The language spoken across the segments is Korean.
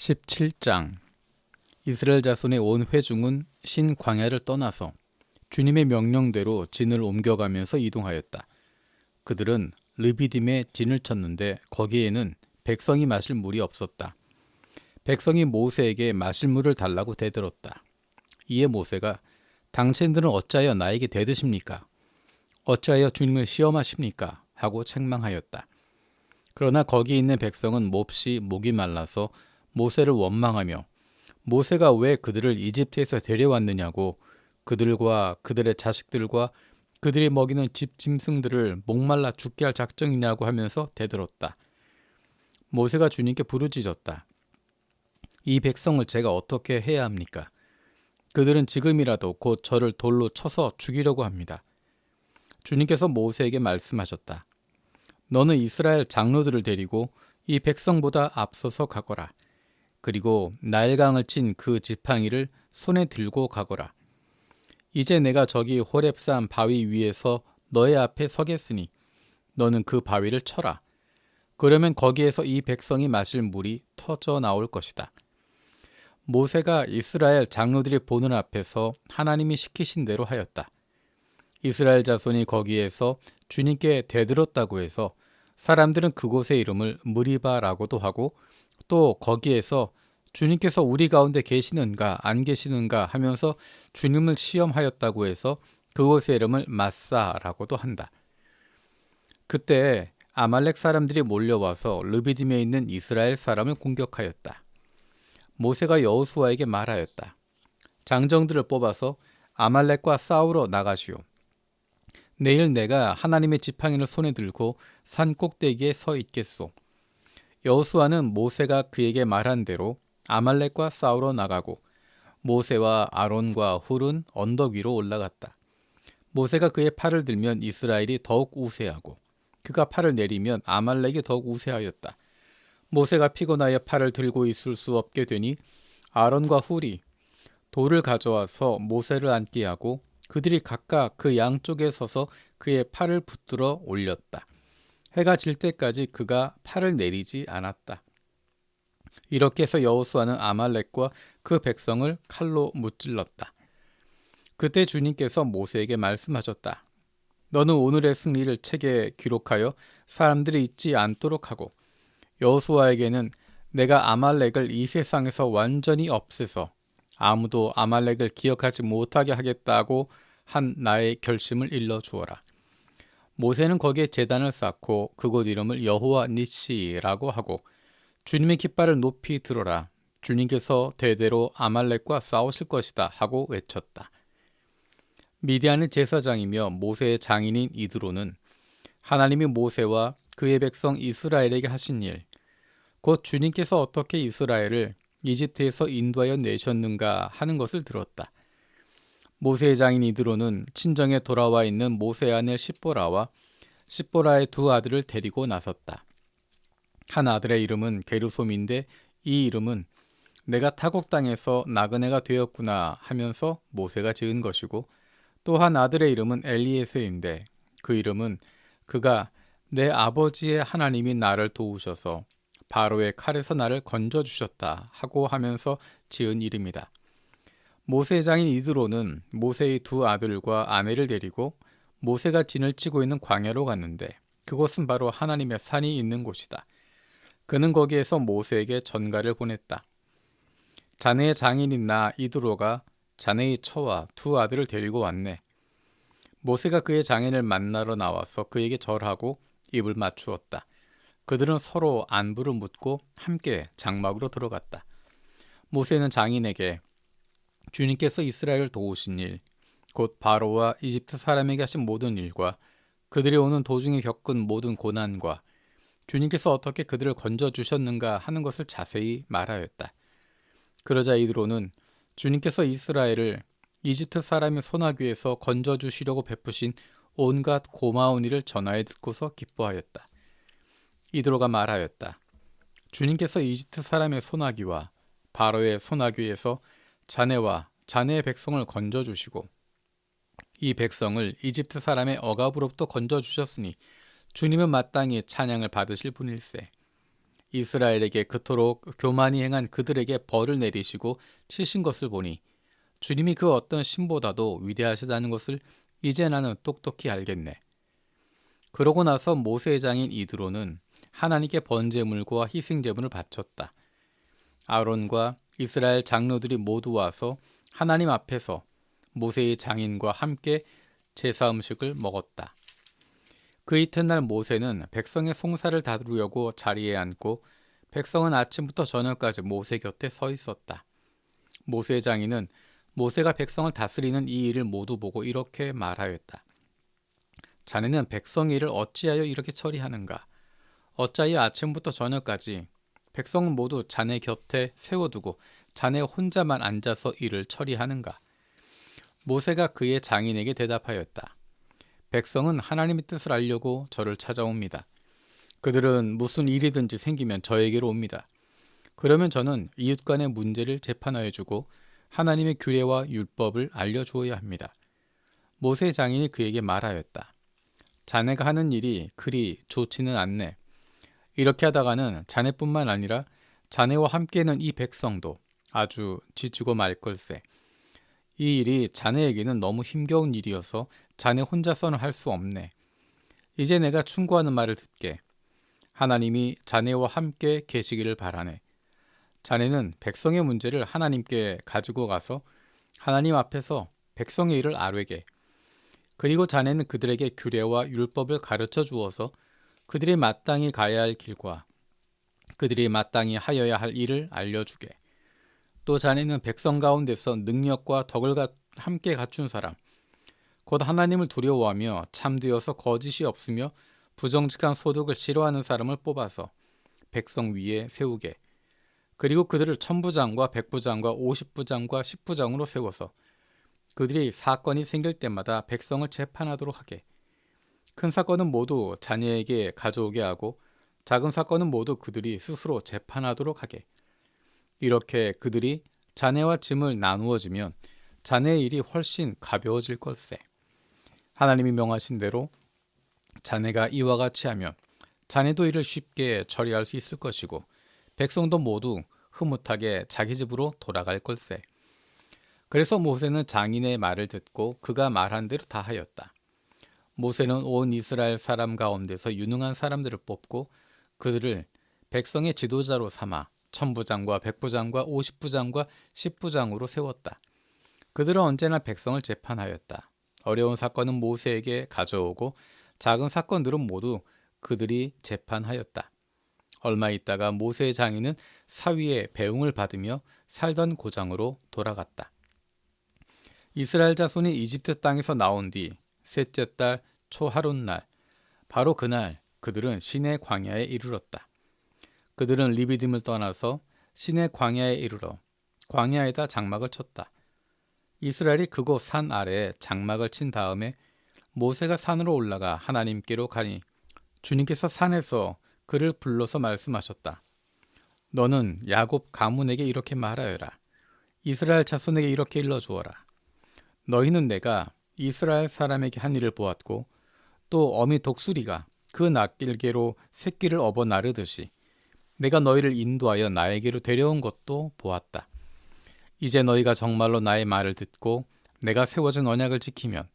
17장 이스라엘 자손의 온 회중은 신 광야를 떠나서 주님의 명령대로 진을 옮겨가면서 이동하였다. 그들은 르비딤에 진을 쳤는데 거기에는 백성이 마실 물이 없었다. 백성이 모세에게 마실 물을 달라고 대들었다. 이에 모세가 당신들은 어찌하여 나에게 대드십니까? 어찌하여 주님을 시험하십니까? 하고 책망하였다. 그러나 거기 있는 백성은 몹시 목이 말라서 모세를 원망하며 모세가 왜 그들을 이집트에서 데려왔느냐고 그들과 그들의 자식들과 그들이 먹이는 집 짐승들을 목말라 죽게 할 작정이냐고 하면서 대들었다. 모세가 주님께 부르짖었다. 이 백성을 제가 어떻게 해야 합니까? 그들은 지금이라도 곧 저를 돌로 쳐서 죽이려고 합니다. 주님께서 모세에게 말씀하셨다. 너는 이스라엘 장로들을 데리고 이 백성보다 앞서서 가거라. 그리고 나일강을 친 그 지팡이를 손에 들고 가거라. 이제 내가 저기 호렙산 바위 위에서 너의 앞에 서겠으니 너는 그 바위를 쳐라. 그러면 거기에서 이 백성이 마실 물이 터져 나올 것이다. 모세가 이스라엘 장로들이 보는 앞에서 하나님이 시키신 대로 하였다. 이스라엘 자손이 거기에서 주님께 대들었다고 해서 사람들은 그곳의 이름을 무리바라고도 하고 또 거기에서 주님께서 우리 가운데 계시는가 안 계시는가 하면서 주님을 시험하였다고 해서 그곳의 이름을 마사라고도 한다. 그때 아말렉 사람들이 몰려와서 르비딤에 있는 이스라엘 사람을 공격하였다. 모세가 여호수아에게 말하였다. 장정들을 뽑아서 아말렉과 싸우러 나가시오. 내일 내가 하나님의 지팡이를 손에 들고 산 꼭대기에 서 있겠소. 여호수아는 모세가 그에게 말한 대로 아말렉과 싸우러 나가고 모세와 아론과 훌은 언덕 위로 올라갔다. 모세가 그의 팔을 들면 이스라엘이 더욱 우세하고 그가 팔을 내리면 아말렉이 더욱 우세하였다. 모세가 피곤하여 팔을 들고 있을 수 없게 되니 아론과 훌이 돌을 가져와서 모세를 앉게 하고 그들이 각각 그 양쪽에 서서 그의 팔을 붙들어 올렸다. 해가 질 때까지 그가 팔을 내리지 않았다. 이렇게 해서 여호수아는 아말렉과 그 백성을 칼로 무찔렀다. 그때 주님께서 모세에게 말씀하셨다. 너는 오늘의 승리를 책에 기록하여 사람들이 잊지 않도록 하고 여호수아에게는 내가 아말렉을 이 세상에서 완전히 없애서 아무도 아말렉을 기억하지 못하게 하겠다고 한 나의 결심을 일러주어라. 모세는 거기에 제단을 쌓고 그곳 이름을 여호와 니시라고 하고 주님의 깃발을 높이 들어라. 주님께서 대대로 아말렉과 싸우실 것이다 하고 외쳤다. 미디안의 제사장이며 모세의 장인인 이드로는 하나님이 모세와 그의 백성 이스라엘에게 하신 일, 곧 주님께서 어떻게 이스라엘을 이집트에서 인도하여 내셨는가 하는 것을 들었다. 모세의 장인 이드로는 친정에 돌아와 있는 모세의 아내 십보라와 십보라의 두 아들을 데리고 나섰다. 한 아들의 이름은 게르솜인데 이 이름은 내가 타국 땅에서 나그네가 되었구나 하면서 모세가 지은 것이고 또 한 아들의 이름은 엘리에셀인데 그 이름은 그가 내 아버지의 하나님이 나를 도우셔서 바로의 칼에서 나를 건져주셨다 하고 하면서 지은 이름이다. 모세의 장인 이드로는 모세의 두 아들과 아내를 데리고 모세가 진을 치고 있는 광야로 갔는데 그곳은 바로 하나님의 산이 있는 곳이다. 그는 거기에서 모세에게 전가를 보냈다. 자네의 장인인 나 이드로가 자네의 처와 두 아들을 데리고 왔네. 모세가 그의 장인을 만나러 나와서 그에게 절하고 입을 맞추었다. 그들은 서로 안부를 묻고 함께 장막으로 들어갔다. 모세는 장인에게 주님께서 이스라엘을 도우신 일, 곧 바로와 이집트 사람에게 하신 모든 일과 그들이 오는 도중에 겪은 모든 고난과 주님께서 어떻게 그들을 건져주셨는가 하는 것을 자세히 말하였다. 그러자 이드로는 주님께서 이스라엘을 이집트 사람의 손아귀에서 건져주시려고 베푸신 온갖 고마운 일을 전하여 듣고서 기뻐하였다. 이드로가 말하였다. 주님께서 이집트 사람의 손아귀와 바로의 손아귀에서 자네와 자네의 백성을 건져주시고 이 백성을 이집트 사람의 억압으로부터 건져주셨으니 주님은 마땅히 찬양을 받으실 분일세. 이스라엘에게 그토록 교만히 행한 그들에게 벌을 내리시고 치신 것을 보니 주님이 그 어떤 신보다도 위대하시다는 것을 이제 나는 똑똑히 알겠네. 그러고 나서 모세의 장인 이드로는 하나님께 번제물과 희생제물을 바쳤다. 아론과 이스라엘 장로들이 모두 와서 하나님 앞에서 모세의 장인과 함께 제사 음식을 먹었다. 그 이튿날 모세는 백성의 송사를 다루려고 자리에 앉고 백성은 아침부터 저녁까지 모세 곁에 서 있었다. 모세의 장인은 모세가 백성을 다스리는 이 일을 모두 보고 이렇게 말하였다. 자네는 백성 일을 어찌하여 이렇게 처리하는가? 어찌하여 아침부터 저녁까지 백성은 모두 자네 곁에 세워두고 자네 혼자만 앉아서 일을 처리하는가? 모세가 그의 장인에게 대답하였다. 백성은 하나님의 뜻을 알려고 저를 찾아옵니다. 그들은 무슨 일이든지 생기면 저에게로 옵니다. 그러면 저는 이웃 간의 문제를 재판하여주고 하나님의 규례와 율법을 알려주어야 합니다. 모세 장인이 그에게 말하였다. 자네가 하는 일이 그리 좋지는 않네. 이렇게 하다가는 자네뿐만 아니라 자네와 함께는 이 백성도 아주 지치고 말 걸세. 이 일이 자네에게는 너무 힘겨운 일이어서 자네 혼자서는 할 수 없네. 이제 내가 충고하는 말을 듣게. 하나님이 자네와 함께 계시기를 바라네. 자네는 백성의 문제를 하나님께 가지고 가서 하나님 앞에서 백성의 일을 아뢰게. 그리고 자네는 그들에게 규례와 율법을 가르쳐 주어서 그들이 마땅히 가야 할 길과 그들이 마땅히 하여야 할 일을 알려주게. 또 자네는 백성 가운데서 능력과 덕을 함께 갖춘 사람, 곧 하나님을 두려워하며 참되어서 거짓이 없으며 부정직한 소득을 싫어하는 사람을 뽑아서 백성 위에 세우게. 그리고 그들을 천부장과 백부장과 50부장과 10부장으로 세워서 그들이 사건이 생길 때마다 백성을 재판하도록 하게. 큰 사건은 모두 자네에게 가져오게 하고 작은 사건은 모두 그들이 스스로 재판하도록 하게. 이렇게 그들이 자네와 짐을 나누어 주면 자네의 일이 훨씬 가벼워질 걸세. 하나님이 명하신 대로 자네가 이와 같이 하면 자네도 일을 쉽게 처리할 수 있을 것이고 백성도 모두 흐뭇하게 자기 집으로 돌아갈 걸세. 그래서 모세는 장인의 말을 듣고 그가 말한 대로 다 하였다. 모세는 온 이스라엘 사람 가운데서 유능한 사람들을 뽑고 그들을 백성의 지도자로 삼아 천부장과 백부장과 50부장과 10부장으로 세웠다. 그들은 언제나 백성을 재판하였다. 어려운 사건은 모세에게 가져오고 작은 사건들은 모두 그들이 재판하였다. 얼마 있다가 모세의 장인은 사위의 배웅을 받으며 살던 고장으로 돌아갔다. 이스라엘 자손이 이집트 땅에서 나온 뒤 셋째 달 초하룻날, 바로 그날 그들은 시내 광야에 이르렀다. 그들은 리비딤을 떠나서 시내 광야에 이르러 광야에다 장막을 쳤다. 이스라엘이 그곳 산 아래에 장막을 친 다음에 모세가 산으로 올라가 하나님께로 가니 주님께서 산에서 그를 불러서 말씀하셨다. 너는 야곱 가문에게 이렇게 말하여라. 이스라엘 자손에게 이렇게 일러주어라. 너희는 내가 이스라엘 사람에게 한 일을 보았고 또 어미 독수리가 그 낯길개로 새끼를 업어 나르듯이 내가 너희를 인도하여 나에게로 데려온 것도 보았다. 이제 너희가 정말로 나의 말을 듣고 내가 세워준 언약을 지키면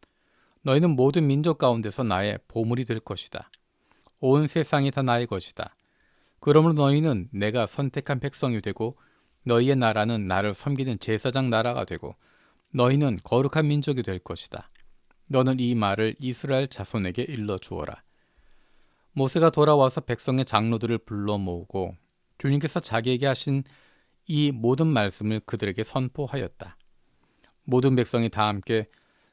너희는 모든 민족 가운데서 나의 보물이 될 것이다. 온 세상이 다 나의 것이다. 그러므로 너희는 내가 선택한 백성이 되고 너희의 나라는 나를 섬기는 제사장 나라가 되고 너희는 거룩한 민족이 될 것이다. 너는 이 말을 이스라엘 자손에게 일러 주어라. 모세가 돌아와서 백성의 장로들을 불러 모으고 주님께서 자기에게 하신 이 모든 말씀을 그들에게 선포하였다. 모든 백성이 다 함께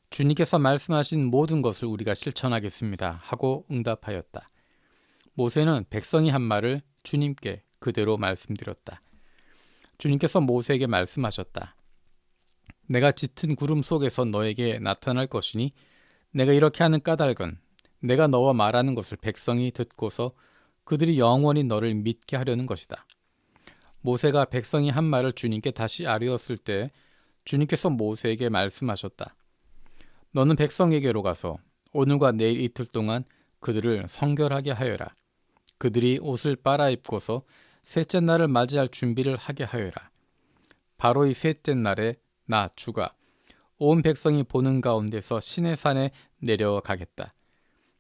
주님께서 말씀하신 모든 것을 우리가 실천하겠습니다 하고 응답하였다. 모세는 백성이 한 말을 주님께 그대로 말씀드렸다. 주님께서 모세에게 말씀하셨다. 내가 짙은 구름 속에서 너에게 나타날 것이니 내가 이렇게 하는 까닭은 내가 너와 말하는 것을 백성이 듣고서 그들이 영원히 너를 믿게 하려는 것이다. 모세가 백성이 한 말을 주님께 다시 아뢰었을 때 주님께서 모세에게 말씀하셨다. 너는 백성에게로 가서 오늘과 내일 이틀 동안 그들을 성결하게 하여라. 그들이 옷을 빨아입고서 셋째 날을 맞이할 준비를 하게 하여라. 바로 이 셋째 날에 나 주가 온 백성이 보는 가운데서 시내산에 내려가겠다.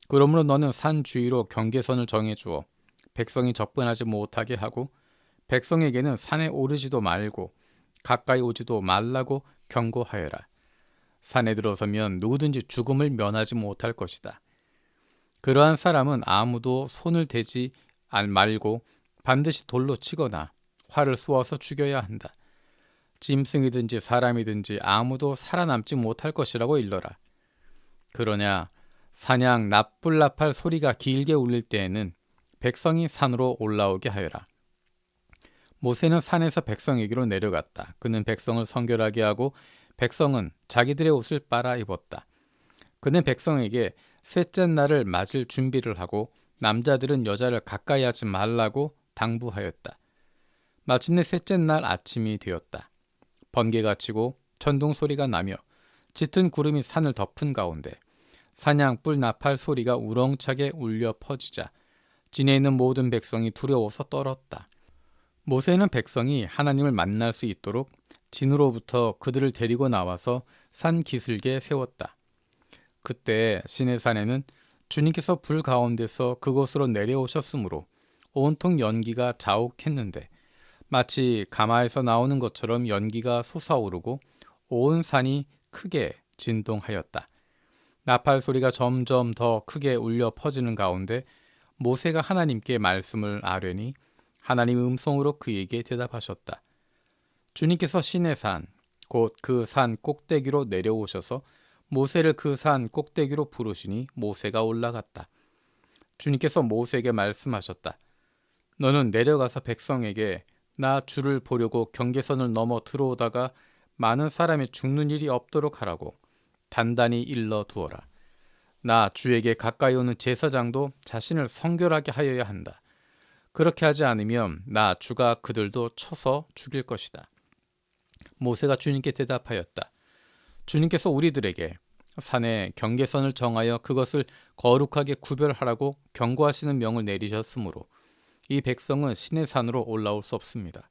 그러므로 너는 산 주위로 경계선을 정해주어 백성이 접근하지 못하게 하고 백성에게는 산에 오르지도 말고 가까이 오지도 말라고 경고하여라. 산에 들어서면 누구든지 죽음을 면하지 못할 것이다. 그러한 사람은 아무도 손을 대지 말고 반드시 돌로 치거나 활을 쏘아서 죽여야 한다. 짐승이든지 사람이든지 아무도 살아남지 못할 것이라고 일러라. 그러냐 사냥 나풀나팔 소리가 길게 울릴 때에는 백성이 산으로 올라오게 하여라. 모세는 산에서 백성에게로 내려갔다. 그는 백성을 성결하게 하고 백성은 자기들의 옷을 빨아 입었다. 그는 백성에게 셋째 날을 맞을 준비를 하고 남자들은 여자를 가까이 하지 말라고 당부하였다. 마침내 셋째 날 아침이 되었다. 번개가 치고 천둥 소리가 나며 짙은 구름이 산을 덮은 가운데 사냥뿔 나팔 소리가 우렁차게 울려 퍼지자 진에 있는 모든 백성이 두려워서 떨었다. 모세는 백성이 하나님을 만날 수 있도록 진으로부터 그들을 데리고 나와서 산 기슭에 세웠다. 그때 시내산에는 주님께서 불 가운데서 그곳으로 내려오셨으므로 온통 연기가 자욱했는데 마치 가마에서 나오는 것처럼 연기가 솟아오르고 온 산이 크게 진동하였다. 나팔 소리가 점점 더 크게 울려 퍼지는 가운데 모세가 하나님께 말씀을 아뢰니 하나님 음성으로 그에게 대답하셨다. 주님께서 시내산 곧 그 산 꼭대기로 내려오셔서 모세를 그 산 꼭대기로 부르시니 모세가 올라갔다. 주님께서 모세에게 말씀하셨다. 너는 내려가서 백성에게 나 주를 보려고 경계선을 넘어 들어오다가 많은 사람이 죽는 일이 없도록 하라고 단단히 일러 두어라. 나 주에게 가까이 오는 제사장도 자신을 성결하게 하여야 한다. 그렇게 하지 않으면 나 주가 그들도 쳐서 죽일 것이다. 모세가 주님께 대답하였다. 주님께서 우리들에게 산에 경계선을 정하여 그것을 거룩하게 구별하라고 경고하시는 명을 내리셨으므로 이 백성은 시내산으로 올라올 수 없습니다.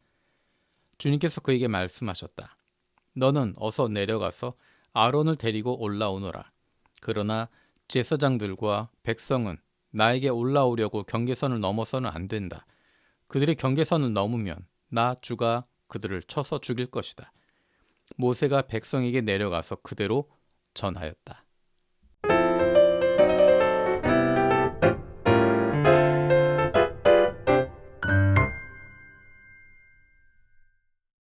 주님께서 그에게 말씀하셨다. 너는 어서 내려가서 아론을 데리고 올라오너라. 그러나 제사장들과 백성은 나에게 올라오려고 경계선을 넘어서는 안 된다. 그들이 경계선을 넘으면 나 주가 그들을 쳐서 죽일 것이다. 모세가 백성에게 내려가서 그대로 전하였다.